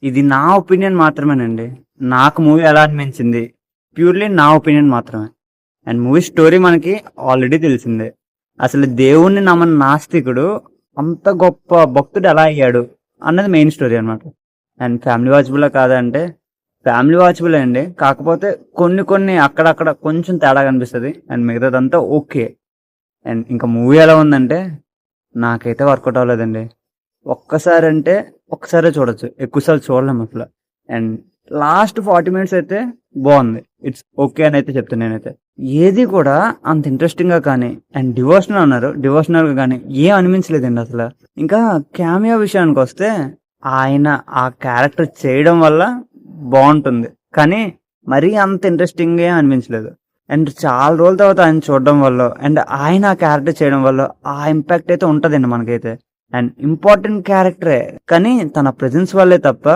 ఇది నా ఒపీనియన్ మాత్రమేనండి. నాకు మూవీ ఎలా అనిపించింది ప్యూర్లీ నా ఒపీనియన్ మాత్రమే. అండ్ మూవీ స్టోరీ మనకి ఆల్రెడీ తెలిసిందే. అసలు దేవుణ్ణి నమ్మని నాస్తికుడు అంత గొప్ప భక్తుడు ఎలా అయ్యాడు అన్నది మెయిన్ స్టోరీ అనమాట. అండ్ ఫ్యామిలీ వాచబుల్ కాదంటే ఫ్యామిలీ వాచబుల్ అండి. కాకపోతే కొన్ని కొన్ని అక్కడక్కడ కొంచెం తేడా కనిపిస్తుంది. అండ్ మిగతాదంతా ఓకే. అండ్ ఇంకా మూవీ ఎలా ఉందంటే నాకైతే వర్కౌట్ అవ్వలేదండి. ఒక్కసారి అంటే ఒక్కసారే చూడొచ్చు, ఎక్కువసార్లు చూడలేము అసలు. అండ్ లాస్ట్ 40 minutes అయితే బాగుంది, ఇట్స్ ఓకే అని అయితే చెప్తాను నేనైతే. ఏది కూడా అంత ఇంట్రెస్టింగ్ గా కానీ అండ్ డివోషనల్ అన్నారు, డివోషనల్ గా కానీ ఏం అనిపించలేదండి అసలు. ఇంకా క్యామియో విషయానికి వస్తే ఆయన ఆ క్యారెక్టర్ చేయడం వల్ల బాగుంటుంది, కానీ మరీ అంత ఇంట్రెస్టింగ్ గా అనిపించలేదు. అండ్ చాలా రోజుల తర్వాత ఆయన చూడడం వల్ల అండ్ ఆయన ఆ క్యారెక్టర్ చేయడం వల్ల ఆ ఇంపాక్ట్ అయితే ఉంటదండి మనకైతే. అండ్ ఇంపార్టెంట్ క్యారెక్టరే, కానీ తన ప్రెజెన్స్ వల్లే తప్ప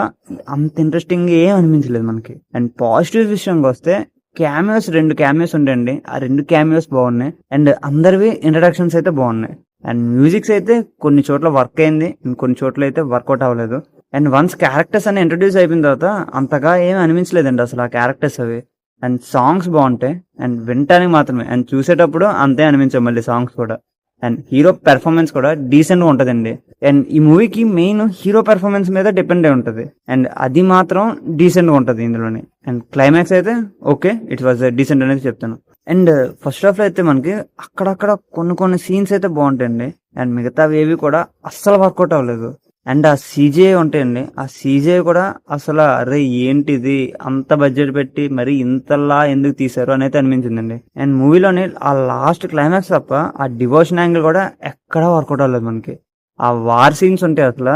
అంత ఇంట్రెస్టింగ్ ఏం అనిపించలేదు మనకి. అండ్ పాజిటివ్ విషయంకి వస్తే క్యామియోస్ 2 క్యామియోస్ ఉంటాయండి. ఆ 2 క్యామియోస్ బాగున్నాయి. అండ్ అందరివి ఇంట్రడక్షన్స్ అయితే బాగున్నాయి. అండ్ మ్యూజిక్స్ అయితే కొన్ని చోట్ల వర్క్ అయింది, కొన్ని చోట్ల అయితే వర్కౌట్ అవ్వలేదు. అండ్ వన్స్ క్యారెక్టర్స్ అని ఇంట్రడ్యూస్ అయిపోయిన తర్వాత అంతగా ఏం అనిపించలేదండి అసలు ఆ క్యారెక్టర్స్ అవి. అండ్ సాంగ్స్ బాగుంటాయి అండ్ వినటానికి మాత్రమే, అండ్ చూసేటప్పుడు అంతే అనిపించాయి మళ్ళీ సాంగ్స్ కూడా. అండ్ హీరో పెర్ఫార్మెన్స్ కూడా డీసెంట్ గా ఉంటదండి. అండ్ ఈ మూవీకి మెయిన్ హీరో పెర్ఫార్మెన్స్ మీద డిపెండ్ అయి ఉంటది. అండ్ అది మాత్రం డీసెంట్ గా ఉంటది ఇందులోని. అండ్ క్లైమాక్స్ అయితే ఓకే, ఇట్ వాజ్ డీసెంట్ అనేది చెప్తాను. అండ్ ఫస్ట్ హాఫ్ లో అయితే మనకి అక్కడక్కడ కొన్ని సీన్స్ అయితే బాగుంటాయండి. అండ్ మిగతావి ఏవి కూడా అస్సలు వర్కౌట్ అవ్వలేదు. అండ్ ఆ సీజే ఉంటాయండి, ఆ సీజే కూడా అసలు అరే ఏంటిది అంత బడ్జెట్ పెట్టి మరి ఇంతలా ఎందుకు తీసారు అని అయితే అనిపించిందండి. అండ్ మూవీలోని ఆ లాస్ట్ క్లైమాక్స్ తప్ప ఆ డివోషన్ యాంగిల్ కూడా ఎక్కడా వర్కౌట్ అవ్వలేదు మనకి. ఆ వార్ సీన్స్ ఉంటాయి అసలు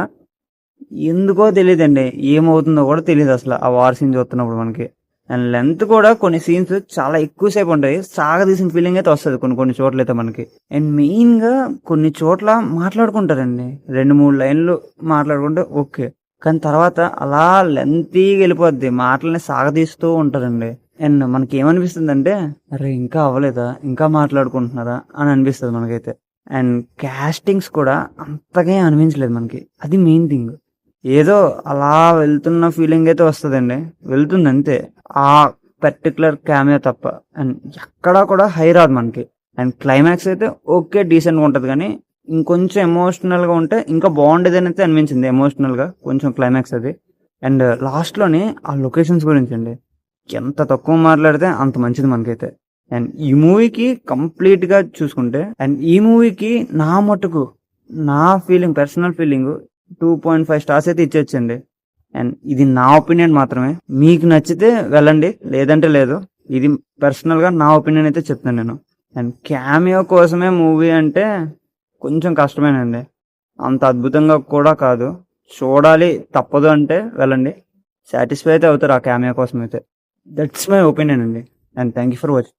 ఎందుకో తెలియదండి, ఏమవుతుందో కూడా తెలియదు అసలు ఆ వార్ సీన్స్ చూస్తున్నప్పుడు మనకి. అండ్ లెంత్ కూడా కొన్ని సీన్స్ చాలా ఎక్కువసేపు ఉంటాయి, సాగదీసిన ఫీలింగ్ అయితే వస్తుంది కొన్ని చోట్ల అయితే మనకి. అండ్ మెయిన్ గా కొన్ని చోట్ల మాట్లాడుకుంటారండి, 2-3 లైన్లు మాట్లాడుకుంటే ఓకే, కానీ తర్వాత అలా లెంతీగా వెళ్ళిపోద్ది, మాటలని సాగదీస్తూ ఉంటారండి. అండ్ మనకి ఏమనిపిస్తుంది అంటే అరే ఇంకా అవ్వలేదా, ఇంకా మాట్లాడుకుంటున్నారా అని అనిపిస్తుంది మనకైతే. అండ్ క్యాస్టింగ్స్ కూడా అంతగా అనిపించలేదు మనకి, అది మెయిన్ థింగ్. ఏదో అలా వెళ్తున్న ఫీలింగ్ అయితే వస్తుందండి, వెళ్తుంది అంతే ఆ పర్టికులర్ క్యామియో తప్ప. అండ్ ఎక్కడా కూడా హై రాదు మనకి. అండ్ క్లైమాక్స్ అయితే ఓకే డీసెంట్ గా ఉంటది, కానీ ఇంకొంచెం ఎమోషనల్ గా ఉంటే ఇంకా బాగుండేది అని అయితే అనిపించింది, ఎమోషనల్ గా కొంచెం క్లైమాక్స్ అది. అండ్ లాస్ట్ లోని ఆ లొకేషన్స్ గురించి అండి, ఎంత తక్కువ మాట్లాడితే అంత మంచిది మనకైతే. అండ్ ఈ మూవీకి కంప్లీట్ గా చూసుకుంటే, అండ్ ఈ మూవీకి నా మటుకు నా ఫీలింగ్, పర్సనల్ ఫీలింగ్ 2.5 స్టార్స్ అయితే ఇచ్చేచ్చండి. అండ్ ఇది నా ఒపీనియన్ మాత్రమే, మీకు నచ్చితే వెళ్ళండి, లేదంటే లేదు. ఇది పర్సనల్ గా నా ఒపీనియన్ అయితే చెప్తాను నేను. అండ్ క్యామియో కోసమే మూవీ అంటే కొంచెం కష్టమేనండి, అంత అద్భుతంగా కూడా కాదు. చూడాలి తప్పదు అంటే వెళ్ళండి, సాటిస్ఫై అయితే అవుతారు ఆ క్యామియో కోసం అయితే. దట్స్ మై ఒపీనియన్ అండి. And thank you for watching.